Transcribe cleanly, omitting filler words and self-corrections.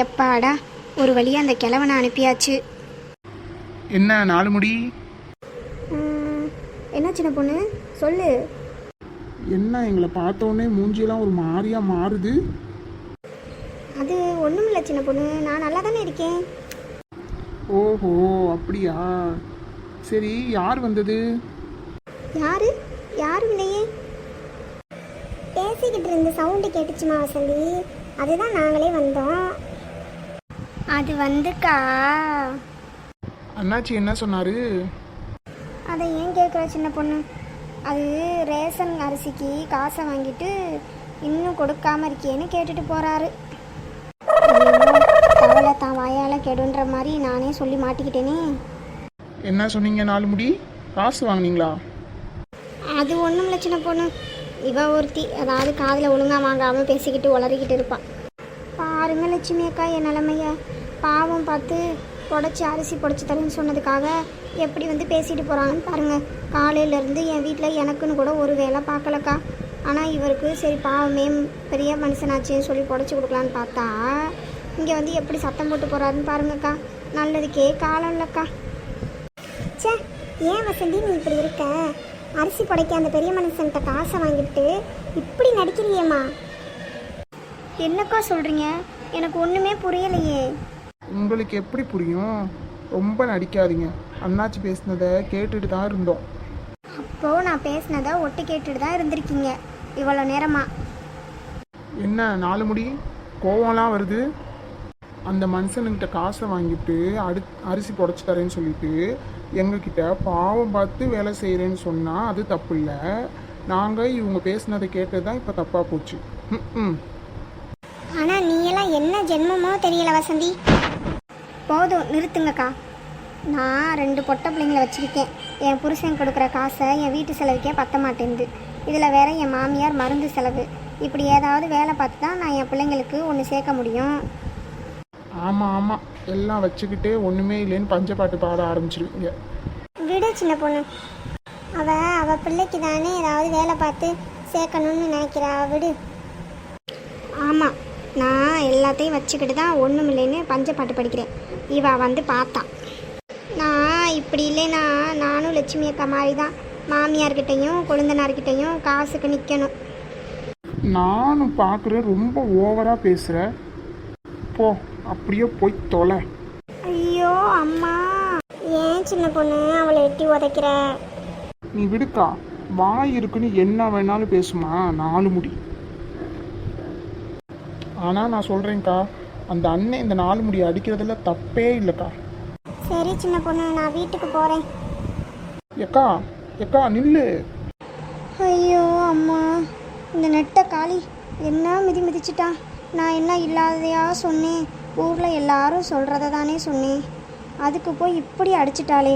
எப்பாடா ஒரு வழியாக அந்த கிழவனை அனுப்பியாச்சு. என்ன 4 முடி? என்ன சின்ன பொண்ணு சொல்லு. என்ன எங்களை பார்த்தோன்னே மூஞ்சியெல்லாம் ஒரு மாதிரியா மாறுது? அது ஒன்றும் இல்லை சின்ன பொண்ணு, நான் நல்லா தானே இருக்கேன். ஓஹோ அப்படியா, சரி யார் வந்தது? யாரும் இல்லையே. பேசிக்கிட்டு இருந்த சவுண்டு கேட்டுச்சுமா வசந்தி, அதுதான் நாங்களே வந்தோம். அது வந்துக்கா. அண்ணாச்சி என்ன சொன்னாரு? அதை ஏன் கேட்குற சின்ன பொண்ணு, அது ரேஷன் அரிசிக்கு காசை வாங்கிட்டு இன்னும் கொடுக்காம இருக்கேன்னு கேட்டுட்டு போகிறாரு. தவளை தான் வாயால் கெடுன்ற மாதிரி நானே சொல்லி மாட்டிக்கிட்டேனே. என்ன சொன்னீங்க? 4 முடி காசு வாங்கினீங்களா? அது ஒன்றும் இல்லை சின்ன பொண்ணு, இவ ஒருத்தி அதாவது காதில் ஒழுங்காக வாங்காமல் பேசிக்கிட்டு உளறிக்கிட்டு இருப்பான். பாருங்க லட்சுமி அக்கா என் நிலமைய, பாவம் பார்த்து அரிசி புடச்சி தரேன்னு சொன்னதுக்காக எப்படி வந்து பேசிட்டு போகிறாங்கன்னு பாருங்கள். காலையிலேருந்து என் வீட்டில் எனக்குன்னு கூட ஒரு வேலை பார்க்கலக்கா. ஆனால் இவருக்கு சரி பாவமே பெரிய மனுஷனாச்சேன்னு சொல்லி புடச்சி கொடுக்கலான்னு பார்த்தா இங்கே வந்து எப்படி சத்தம் போட்டு போகிறாருன்னு பாருங்கக்கா. நல்லதுக்கே காலம் இல்லைக்கா. சே, ஏன் வசந்தி நீ இப்படி இருக்க? அரிசி புடைக்க அந்த பெரிய மனுஷன்கிட்ட காசை வாங்கிட்டு இப்படி நடிக்கிறியேம்மா. என்னக்கா சொல்கிறீங்க? எனக்கு ஒன்றுமே புரியலையே. உங்களுக்கு எப்படி புரியும்? ரொம்ப நடிக்காதீங்க. அண்ணாச்சி பேசினதை கேட்டுட்டு தான் இருந்தோம். அப்போது நான் பேசினதை ஒட்டு கேட்டுட்டு தான் இருந்திருக்கீங்க இவ்வளோ நேரமா. என்ன 4 முடி கோவம்லாம் வருது? அந்த மனுஷனுக்கிட்ட காசை வாங்கிட்டு அரிசி புடச்சி தரேன்னு சொல்லிட்டு எங்ககிட்ட பாவம் பார்த்து வேலை செய்கிறேன்னு சொன்னால் அது தப்பு இல்லை. நாங்கள் இவங்க பேசினதை கேட்டது தான் இப்போ தப்பாக போச்சு. ஆனால் நீ எல்லாம் என்ன ஜென்மமோ தெரியல வசந்தி. போதும் நிறுத்துங்கக்கா. நான் 2 பொட்டை பிள்ளைங்களை வச்சுருக்கேன். என் புருஷன் கொடுக்குற காசை என் வீட்டு செலவுக்கே பத்த மாட்டேங்குது. இதில் வேற என் மாமியார் மருந்து செலவு. இப்படி ஏதாவது வேலை பார்த்து தான் நான் என் பிள்ளைங்களுக்கு ஒன்று சேர்க்க முடியும். ஆமாம் ஆமாம், எல்லாம் வச்சுக்கிட்டே ஒன்றுமே இல்லைன்னு பஞ்சப்பாட்டு பாட ஆரம்பிச்சிருவீங்க. விட சின்ன பொண்ணு, அவ பிள்ளைக்கு தானே ஏதாவது வேலை பார்த்து சேர்க்கணும்னு நினைக்கிறா, விடு. ஆமாம், நான் எல்லாத்தையும் வச்சுக்கிட்டு தான் ஒன்றும் இல்லைன்னு பஞ்சப்பாட்டு படிக்கிறேன். இவ வந்து பார்த்தா நான் இப்படி இல்லைன்னா நானும் லட்சுமி அக்கா மாதிரி தான் மாமியார்கிட்டையும் கொழுந்தனார்கிட்டையும் காசுக்கு நிற்கணும். நானும் பார்க்குறேன் ரொம்ப ஓவராக பேசுகிற. போ, அப்படியே போய் தொலை. ஐயோ அம்மா. ஏன் சின்ன பொண்ணு அவளை எட்டி உதைக்கிற? நீ விடுக்கா, வாய் இருக்குன்னு என்ன வேணாலும் பேசுமா 4 முடி. ஆனால் நான் சொல்கிறேன்க்கா, அந்த அண்ணன் இந்த 4 முடி அடிக்கிறதுல தப்பே இல்லைக்கா. சரி சின்ன பொண்ணு, நான் வீட்டுக்கு போகிறேன். எக்கா எக்கா நில்லு. ஐயோ அம்மா, இந்த நெட்ட காளி என்ன மிதிச்சிட்டா. நான் என்ன இல்லாததையா சொன்னேன்? ஊரில் எல்லாரும் சொல்கிறத தானே சொன்னேன். அதுக்கு போய் இப்படி அடிச்சிட்டாளே.